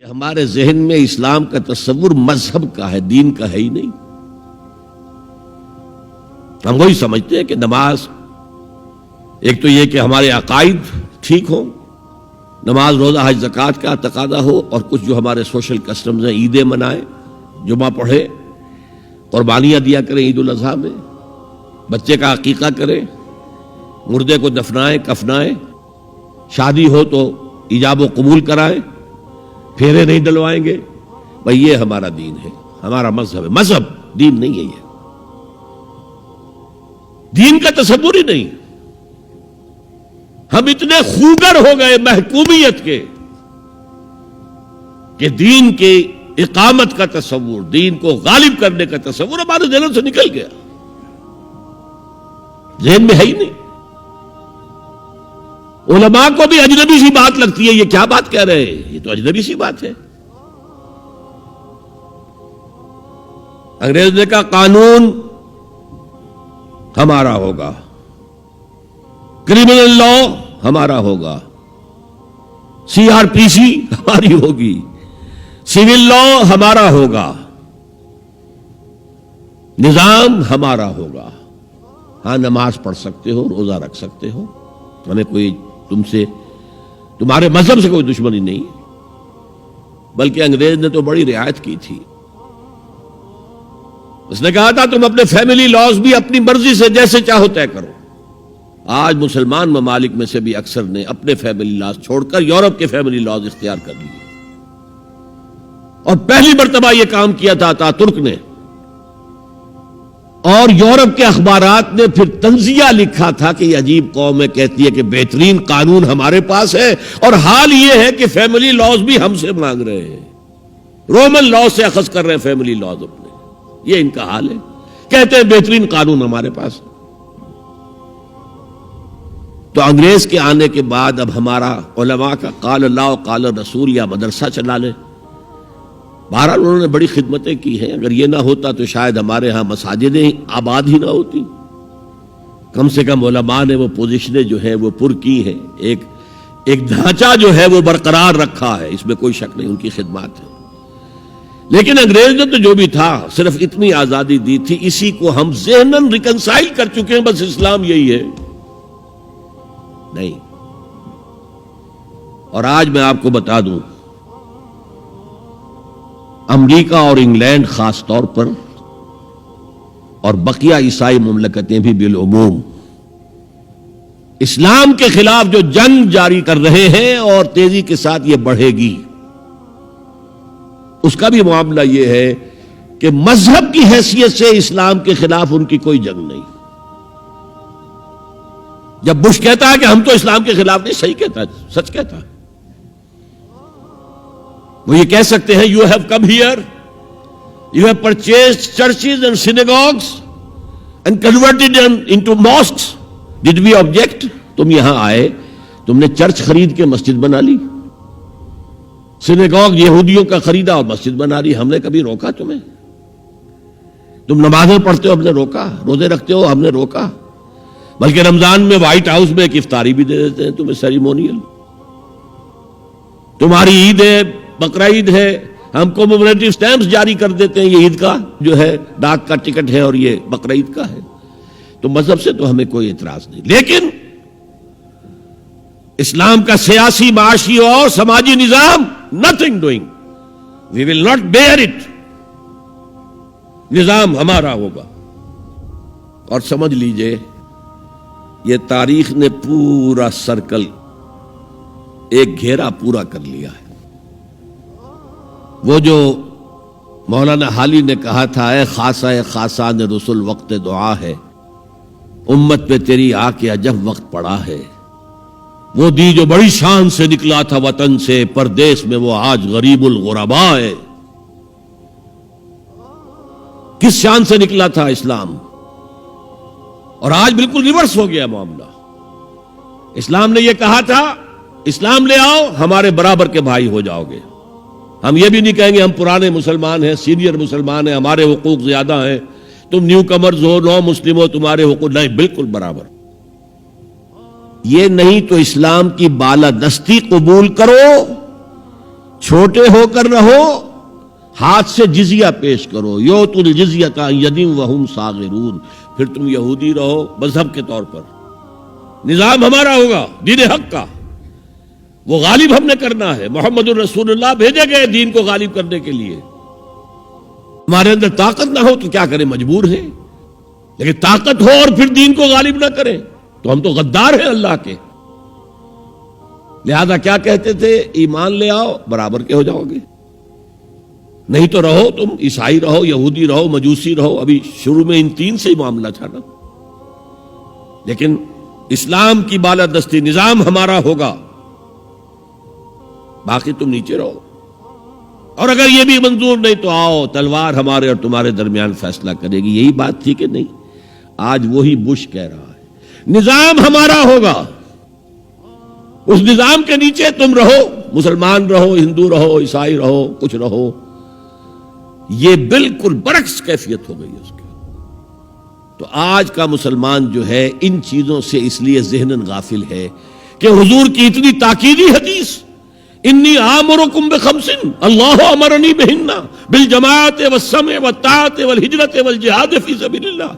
ہمارے ذہن میں اسلام کا تصور مذہب کا ہے، دین کا ہے ہی نہیں۔ ہم وہی سمجھتے ہیں کہ نماز ایک تو یہ کہ ہمارے عقائد ٹھیک ہوں، نماز روزہ حج زکوٰۃ کا تقاضا ہو، اور کچھ جو ہمارے سوشل کسٹمز ہیں، عیدیں منائیں، جمعہ پڑھے، قربانیاں دیا کریں عید الاضحیٰ میں، بچے کا عقیقہ کریں، مردے کو دفنائیں کفنائیں، شادی ہو تو ایجاب و قبول کرائیں، پھیرے نہیں ڈلوائیں گے۔ بھئی یہ ہمارا دین ہے، ہمارا مذہب ہے۔ مذہب دین نہیں ہے، یہ دین کا تصور ہی نہیں۔ ہم اتنے خوگر ہو گئے محکومیت کے کہ دین کی اقامت کا تصور، دین کو غالب کرنے کا تصور ہمارے ذہن سے نکل گیا، ذہن میں ہے ہی نہیں۔ علماء کو بھی اجنبی سی بات لگتی ہے، یہ کیا بات کہہ رہے ہیں، یہ تو اجنبی سی بات ہے۔ انگریز نے کہا قانون ہمارا ہوگا، کرمنل لا ہمارا ہوگا، سی آر پی سی ہماری ہوگی، سول لا ہمارا ہوگا، نظام ہمارا ہوگا۔ ہاں نماز پڑھ سکتے ہو، روزہ رکھ سکتے ہو، ہمیں کوئی تم سے، تمہارے مذہب سے کوئی دشمنی نہیں، بلکہ انگریز نے تو بڑی رعایت کی تھی۔ اس نے کہا تھا تم اپنے فیملی لاز بھی اپنی مرضی سے جیسے چاہو طے کرو۔ آج مسلمان ممالک میں سے بھی اکثر نے اپنے فیملی لاز چھوڑ کر یورپ کے فیملی لاز اختیار کر لیے، اور پہلی مرتبہ یہ کام کیا تھا ترک نے، اور یورپ کے اخبارات نے پھر تنزیہ لکھا تھا کہ یہ عجیب قوم ہے، کہتی ہے کہ بہترین قانون ہمارے پاس ہے، اور حال یہ ہے کہ فیملی لاز بھی ہم سے مانگ رہے ہیں، رومن لاز سے اخذ کر رہے ہیں فیملی لاز اپنے۔ یہ ان کا حال ہے، کہتے ہیں بہترین قانون ہمارے پاس۔ تو انگریز کے آنے کے بعد اب ہمارا علماء کا قال اللہ و قال رسول یا مدرسہ چلا لے۔ بہرحال انہوں نے بڑی خدمتیں کی ہیں، اگر یہ نہ ہوتا تو شاید ہمارے ہاں مساجدیں آباد ہی نہ ہوتی۔ کم سے کم علماء نے وہ پوزیشنیں جو ہیں وہ پر کی ہیں، ایک ڈھانچہ جو ہے وہ برقرار رکھا ہے، اس میں کوئی شک نہیں، ان کی خدمات ہے۔ لیکن انگریز نے تو جو بھی تھا صرف اتنی آزادی دی تھی، اسی کو ہم ذہناً ریکنسائل کر چکے ہیں، بس اسلام یہی ہے نہیں۔ اور آج میں آپ کو بتا دوں، امریکہ اور انگلینڈ خاص طور پر، اور بقیہ عیسائی مملکتیں بھی بالعموم، اسلام کے خلاف جو جنگ جاری کر رہے ہیں، اور تیزی کے ساتھ یہ بڑھے گی، اس کا بھی معاملہ یہ ہے کہ مذہب کی حیثیت سے اسلام کے خلاف ان کی کوئی جنگ نہیں۔ جب بش کہتا ہے کہ ہم تو اسلام کے خلاف نہیں، صحیح کہتا ہے، سچ کہتا ہے، وہ یہ کہہ سکتے ہیں you have come here, you have purchased churches and synagogues and converted into mosques, did we object? تم یہاں آئے، تم نے چرچ خرید کے مسجد بنا لی، سینیگوگ یہودیوں کا خریدا اور مسجد بنا لی، ہم نے کبھی روکا تمہیں؟ تم نمازیں پڑھتے ہو، ہم نے روکا؟ روزے رکھتے ہو، ہم نے روکا؟ بلکہ رمضان میں وائٹ ہاؤس میں ایک افطاری بھی دے دیتے ہیں تمہیں، سیریمونیل۔ تمہاری عید ہے، بقرہ عید ہے، ہم کومیموریٹو سٹیمپس جاری کر دیتے ہیں، یہ عید کا جو ہے ڈاک کا ٹکٹ ہے، اور یہ بقرہ عید کا ہے۔ تو مذہب سے تو ہمیں کوئی اعتراض نہیں، لیکن اسلام کا سیاسی، معاشی اور سماجی نظام nothing doing, we will not bear it، نظام ہمارا ہوگا۔ اور سمجھ لیجئے یہ تاریخ نے پورا سرکل، ایک گھیرا پورا کر لیا ہے۔ وہ جو مولانا حالی نے کہا تھا، اے خاصہ خاصان رسول وقت دعا ہے، امت پہ تیری آ کے عجب وقت پڑا ہے، وہ دی جو بڑی شان سے نکلا تھا وطن سے، پردیس میں وہ آج غریب الغرباء ہے۔ کس شان سے نکلا تھا اسلام، اور آج بالکل ریورس ہو گیا معاملہ۔ اسلام نے یہ کہا تھا اسلام لے آؤ، ہمارے برابر کے بھائی ہو جاؤ گے۔ ہم یہ بھی نہیں کہیں گے ہم پرانے مسلمان ہیں، سینئر مسلمان ہیں، ہمارے حقوق زیادہ ہیں، تم نیو کمرز ہو، نو مسلم ہو، تمہارے حقوق نہیں، بالکل برابر۔ یہ نہیں تو اسلام کی بالادستی قبول کرو چھوٹے ہو کر رہو، ہاتھ سے جزیہ پیش کرو، یؤتوا الجزیۃ عن ید وہم صاغرون، پھر تم یہودی رہو مذہب کے طور پر، نظام ہمارا ہوگا دین حق کا، وہ غالب ہم نے کرنا ہے، محمد الرسول اللہ بھیجے گئے دین کو غالب کرنے کے لیے، ہمارے اندر طاقت نہ ہو تو کیا کریں، مجبور ہیں، لیکن طاقت ہو اور پھر دین کو غالب نہ کریں تو ہم تو غدار ہیں اللہ کے۔ لہذا کیا کہتے تھے، ایمان لے آؤ برابر کے ہو جاؤ گے، نہیں تو رہو تم عیسائی رہو، یہودی رہو، مجوسی رہو۔ ابھی شروع میں ان تین سے ہی معاملہ تھا نا، لیکن اسلام کی بالادستی، نظام ہمارا ہوگا، باقی تم نیچے رہو، اور اگر یہ بھی منظور نہیں تو آؤ تلوار ہمارے اور تمہارے درمیان فیصلہ کرے گی۔ یہی بات تھی کہ نہیں؟ آج وہی بش کہہ رہا ہے نظام ہمارا ہوگا، اس نظام کے نیچے تم رہو، مسلمان رہو، ہندو رہو، عیسائی رہو، کچھ رہو۔ یہ بالکل برعکس کیفیت ہو گئی اس کی۔ تو آج کا مسلمان جو ہے ان چیزوں سے اس لیے ذہناً غافل ہے کہ حضور کی اتنی تاکیدی حدیث، انی آمرکم بخمس اللہ امرنی بہن بالجماعت والسمع والطاعت والہجرت والجہاد فی سبیل اللہ،